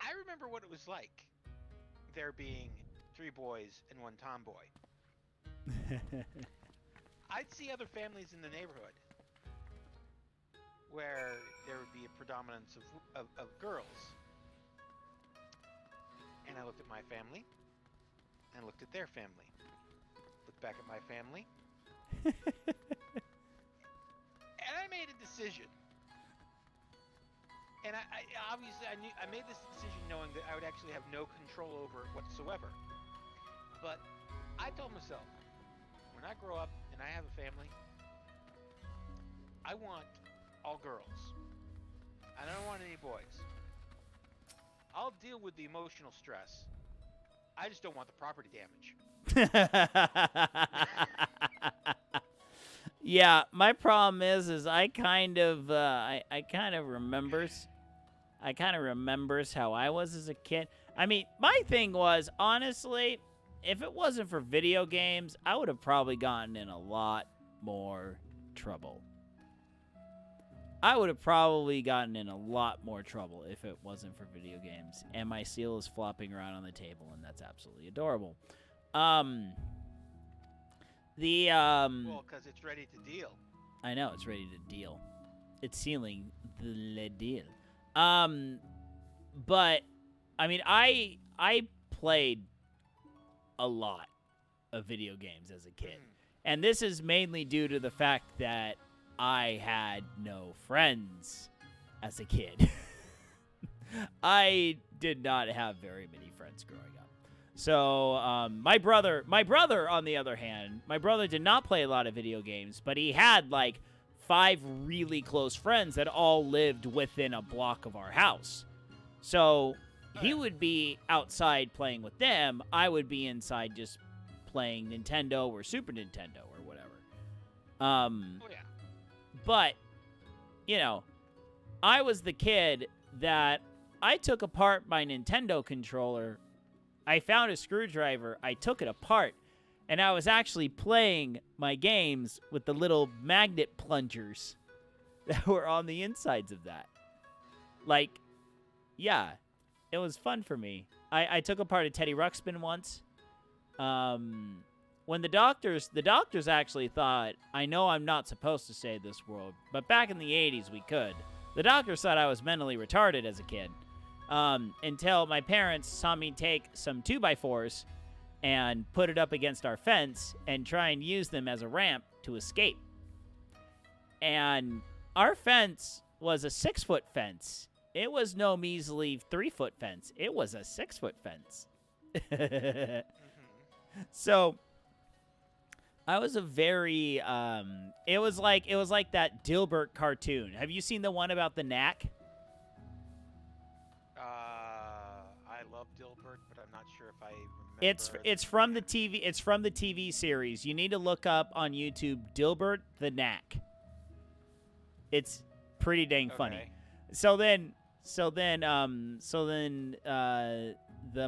I remember what it was like, there being 3 boys and 1 tomboy. I'd see other families in the neighborhood where there would be a predominance of girls. And I looked at my family, and I looked at their family. Looked back at my family. And I made a decision. And I obviously I made this decision knowing that I would actually have no control over it whatsoever. But I told myself, when I grow up and I have a family, I want all girls. I don't want any boys. I'll deal with the emotional stress. I just don't want the property damage. Yeah, my problem is I kind of remembers how I was as a kid. I mean, my thing was, honestly, if it wasn't for video games, I would have probably gotten in a lot more trouble. I would have probably gotten in a lot more trouble if it wasn't for video games. And my seal is flopping around on the table, and that's absolutely adorable. Well, because it's ready to deal. I know, it's ready to deal. It's sealing the deal. But, I mean, I played a lot of video games as a kid. And this is mainly due to the fact that I had no friends as a kid. I did not have very many friends growing up. So, my brother, on the other hand, my brother did not play a lot of video games, but he had, 5 really close friends that all lived within a block of our house. So, he would be outside playing with them. I would be inside just playing Nintendo or Super Nintendo or whatever. Oh, yeah. But, I was the kid that I took apart my Nintendo controller. I found a screwdriver. I took it apart, and I was actually playing my games with the little magnet plungers that were on the insides of that. Like, yeah, it was fun for me. I took apart a Teddy Ruxpin once. When the doctors actually thought, I know I'm not supposed to save this world, but back in the 80s we could. The doctors thought I was mentally retarded as a kid. Until my parents saw me take some 2x4s and put it up against our fence and try and use them as a ramp to escape. And our fence was a 6-foot fence. It was no measly 3-foot fence. It was a 6-foot fence. So I was a very it was like that Dilbert cartoon. Have you seen the one about the knack? I love Dilbert, but I'm not sure if I remember. It's from the TV. It's from the TV series. You need to look up on YouTube Dilbert the Knack. It's pretty dang funny. Okay. So then the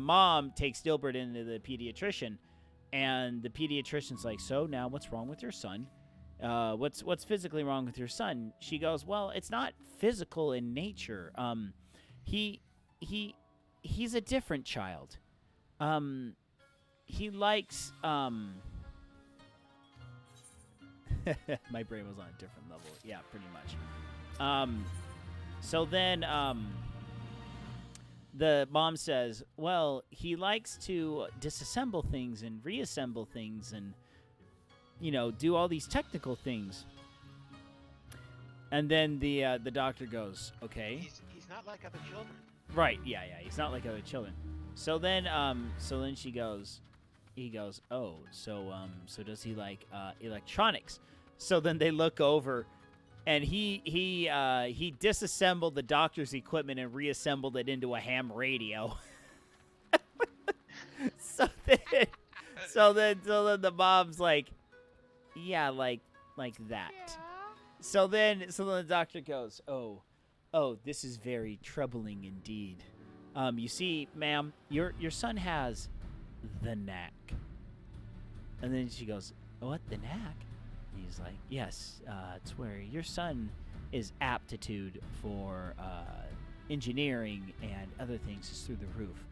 mom takes Dilbert into the pediatrician, and the pediatrician's like, "So now, what's wrong with your son? What's physically wrong with your son?" She goes, "Well, it's not physical in nature. He's a different child. He likes my brain was on a different level. Yeah, pretty much. So then the mom says, well, he likes to disassemble things and reassemble things and, do all these technical things. And then the doctor goes, okay. He's not like other children. Right, yeah, he's not like other children. So then he goes, oh, so does he like electronics? So then they look over, and he disassembled the doctor's equipment and reassembled it into a ham radio. so then the mom's like, yeah, like that. Yeah. So then the doctor goes, oh, this is very troubling indeed. You see, ma'am, your son has the knack. And then she goes, what, the knack? And he's like, yes, it's where your son is aptitude for engineering and other things is through the roof.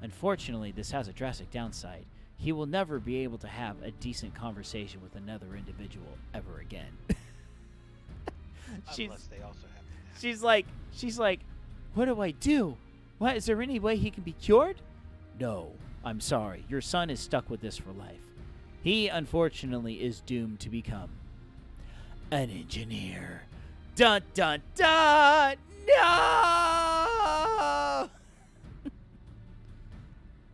Unfortunately, this has a drastic downside. He will never be able to have a decent conversation with another individual ever again. Unless they also have the She's knack. like, what do I do? What, is there any way he can be cured? No, I'm sorry. Your son is stuck with this for life. He, unfortunately, is doomed to become an engineer. Dun, dun, dun! No!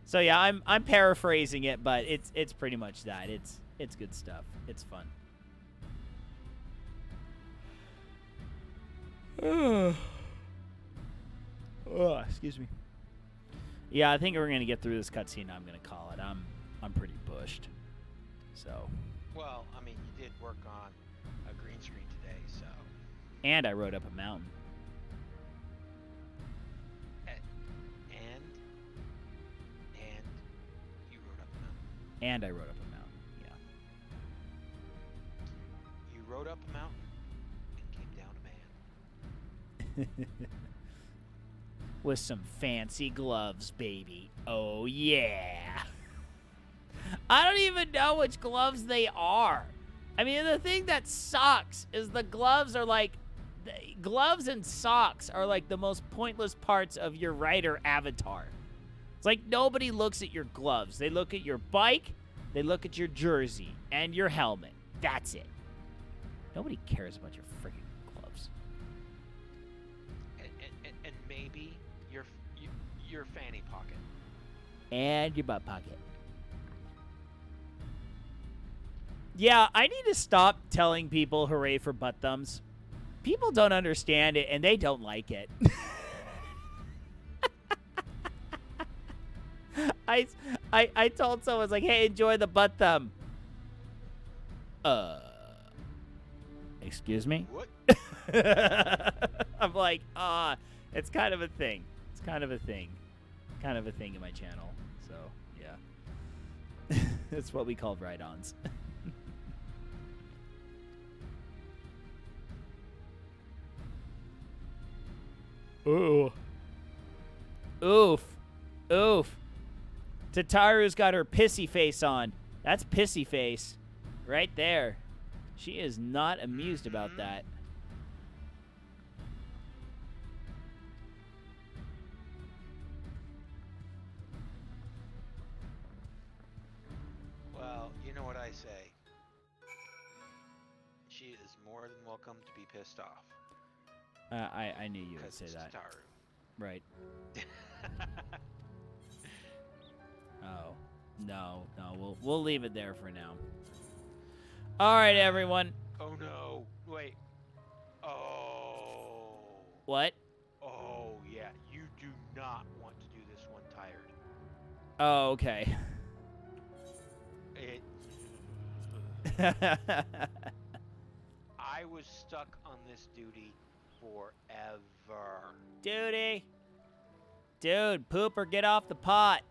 So yeah, I'm paraphrasing it, but it's pretty much that. It's good stuff. It's fun. Oh, excuse me. Yeah, I think we're gonna get through this cutscene. I'm gonna call it. I'm pretty bushed. So. Well, I mean, you did work on a green screen today, so. And I rode up a mountain. And you rode up a mountain. And I rode up a mountain. Yeah. You rode up a mountain and came down a man. With some fancy gloves, baby. Oh, yeah. I don't even know which gloves they are. I mean, the thing that sucks is the gloves are like... gloves and socks are like the most pointless parts of your rider avatar. It's like nobody looks at your gloves. They look at your bike, they look at your jersey, and your helmet. That's it. Nobody cares about your freaking gloves. And maybe your fanny pocket. And your butt pocket. Yeah, I need to stop telling people hooray for butt thumbs. People don't understand it, and they don't like it. I told someone, I was like, hey, enjoy the butt thumb. Excuse me? What? I'm like, it's kind of a thing. It's kind of a thing. Kind of a thing in my channel. So, yeah. That's what we call ride-ons. Ooh. Oof. Oof. Tataru's got her pissy face on. That's pissy face. Right there. She is not amused about that. Well, you know what I say. She is more than welcome to be pissed off. I knew you would 'Cause say it's that. Tataru. Right. Oh. No, we'll leave it there for now. All right, everyone. Oh no! Wait. Oh. What? Oh yeah. You do not want to do this one tired. Oh, okay. It. I was stuck on this duty forever. Duty. Dude, poop or get off the pot.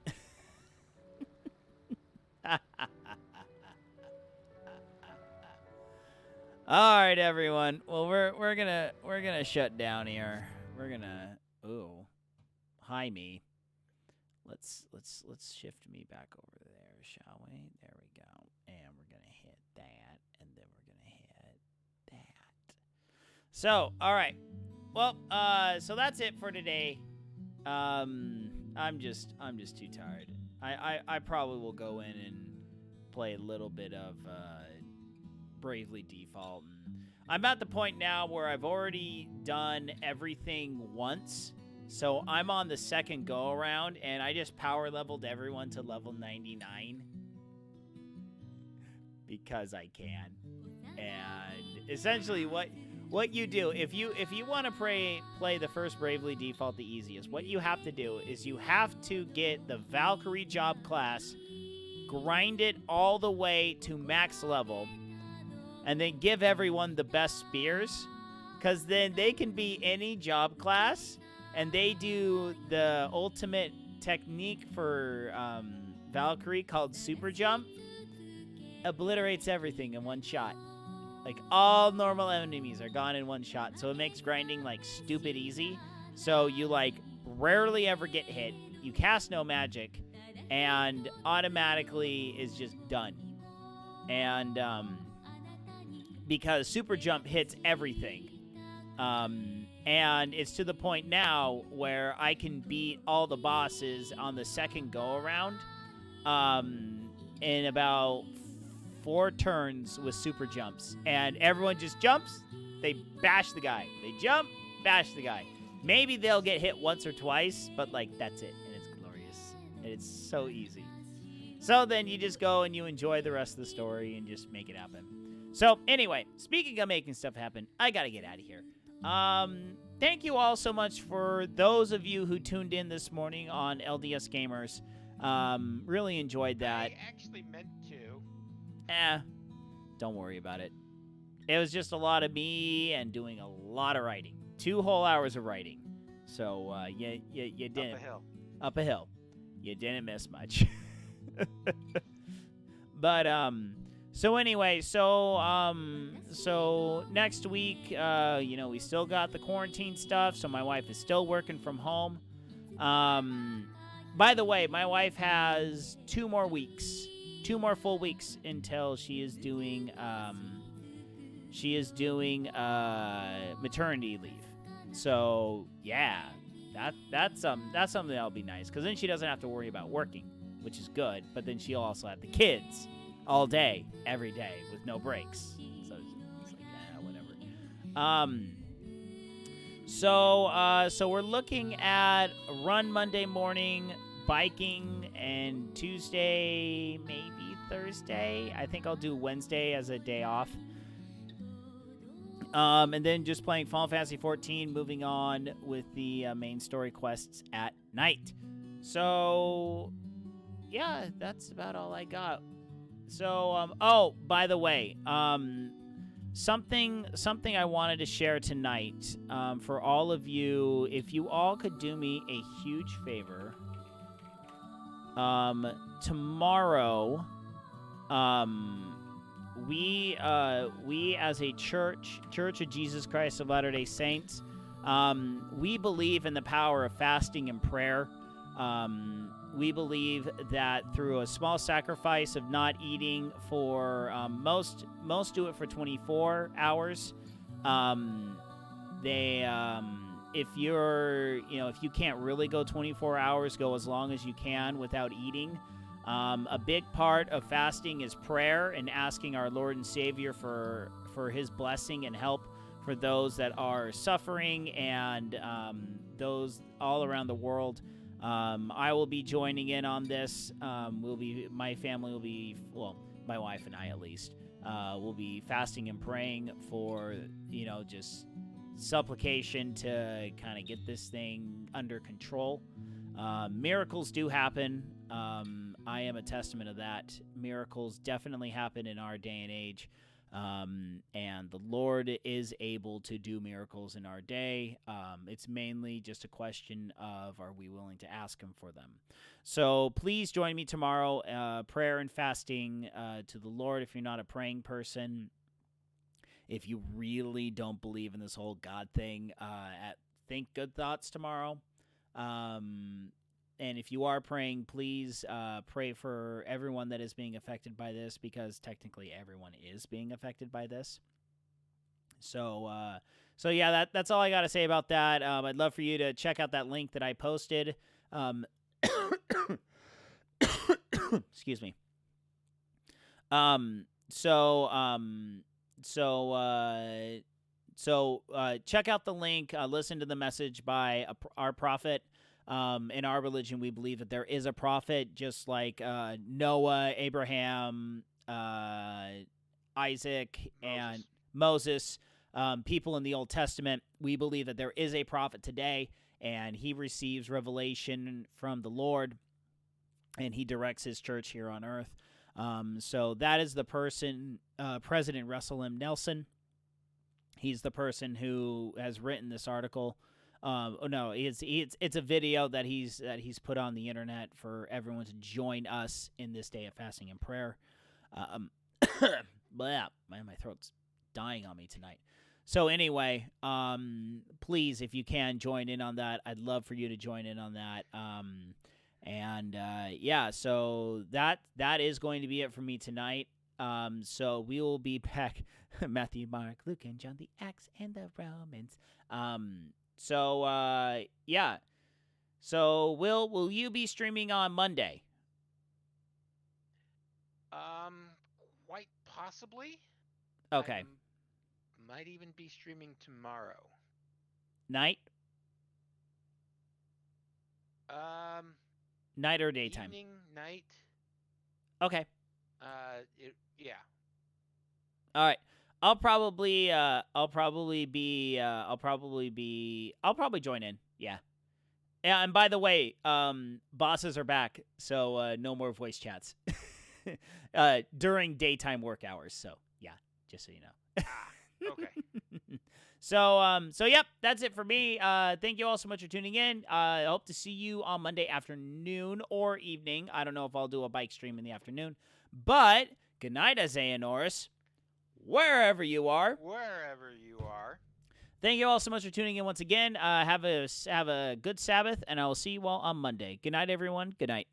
All right, everyone. Well, we're gonna shut down here. We're gonna hi me. Let's shift me back over there, shall we? There we go. And we're gonna hit that, and then we're gonna hit that. So, all right. Well, so that's it for today. I'm just too tired. I probably will go in and play a little bit of Bravely Default. And I'm at the point now where I've already done everything once. So I'm on the second go around, and I just power leveled everyone to level 99 because I can. And essentially what you do, if you want to play the first Bravely Default the easiest, what you have to do is you have to get the Valkyrie job class, grind it all the way to max level, and then give everyone the best spears, because then they can be any job class, and they do the ultimate technique for Valkyrie called Super Jump. Obliterates everything in one shot. Like, all normal enemies are gone in one shot, so it makes grinding, like, stupid easy. So you, like, rarely ever get hit. You cast no magic, and automatically is just done. And, because Super Jump hits everything. And it's to the point now where I can beat all the bosses on the second go-around in about 4 turns with super jumps. And everyone just jumps, they bash the guy. They jump, bash the guy. Maybe they'll get hit once or twice, but, like, that's it. And it's glorious. And it's so easy. So then you just go and you enjoy the rest of the story and just make it happen. So, anyway, speaking of making stuff happen, I gotta get out of here. Thank you all so much for those of you who tuned in this morning on LDS Gamers. Really enjoyed that. I actually meant to. Don't worry about it. It was just a lot of me and doing a lot of writing. 2 whole hours of writing. So, you didn't. Up a hill. Up a hill. You didn't miss much. But, so anyway, so next week, we still got the quarantine stuff, so my wife is still working from home. By the way, my wife has 2 more full weeks until she is doing maternity leave. So yeah, that's something that'll be nice, because then she doesn't have to worry about working, which is good. But then she'll also have the kids all day, every day, with no breaks. So it's like, whatever. So we're looking at run Monday morning, biking, and Tuesday, maybe Thursday. I think I'll do Wednesday as a day off. And then just playing Final Fantasy XIV, moving on with the main story quests at night. So, yeah, that's about all I got. So, by the way, something I wanted to share tonight for all of you. If you all could do me a huge favor, tomorrow, we as a Church of Jesus Christ of Latter-day Saints, we believe in the power of fasting and prayer. We believe that through a small sacrifice of not eating for most do it for 24 hours. If you can't really go 24 hours, go as long as you can without eating. A big part of fasting is prayer and asking our Lord and Savior for His blessing and help for those that are suffering and those all around the world. I will be joining in on this. My family will be, well, my wife and I at least, will be fasting and praying for, just supplication to kind of get this thing under control. Miracles do happen. I am a testament of that. Miracles definitely happen in our day and age. And the Lord is able to do miracles in our day. It's mainly just a question of, are we willing to ask Him for them? So please join me tomorrow, prayer and fasting to the Lord if you're not a praying person. If you really don't believe in this whole God thing, think good thoughts tomorrow. And if you are praying, please pray for everyone that is being affected by this, because technically everyone is being affected by this. So yeah, that's all I got to say about that. I'd love for you to check out that link that I posted. Excuse me. Check out the link. Listen to the message by our prophet. In our religion, we believe that there is a prophet, just like Noah, Abraham, Isaac, and Moses, people in the Old Testament. We believe that there is a prophet today, and he receives revelation from the Lord, and he directs his church here on earth. So that is the person, President Russell M. Nelson. He's the person who has written this article. It's a video that he's put on the internet for everyone to join us in this day of fasting and prayer. Man, my throat's dying on me tonight. So anyway, please, if you can, join in on that. I'd love for you to join in on that. So that is going to be it for me tonight. So we will be back. Matthew, Mark, Luke, and John, the Acts and the Romans. So will you be streaming on Monday? Quite possibly. Okay. Might even be streaming tomorrow. Night? Night or daytime? Evening, night. Okay. Yeah. All right. I'll probably join in. Yeah. Yeah, and by the way, bosses are back, so no more voice chats during daytime work hours. So yeah, just so you know. Okay. So yep, that's it for me. Thank you all so much for tuning in. I hope to see you on Monday afternoon or evening. I don't know if I'll do a bike stream in the afternoon, but good night, Isaiah Norris. Wherever you are. Thank you all so much for tuning in once again. Have a good Sabbath, and I will see you all on Monday. Good night, everyone. Good night.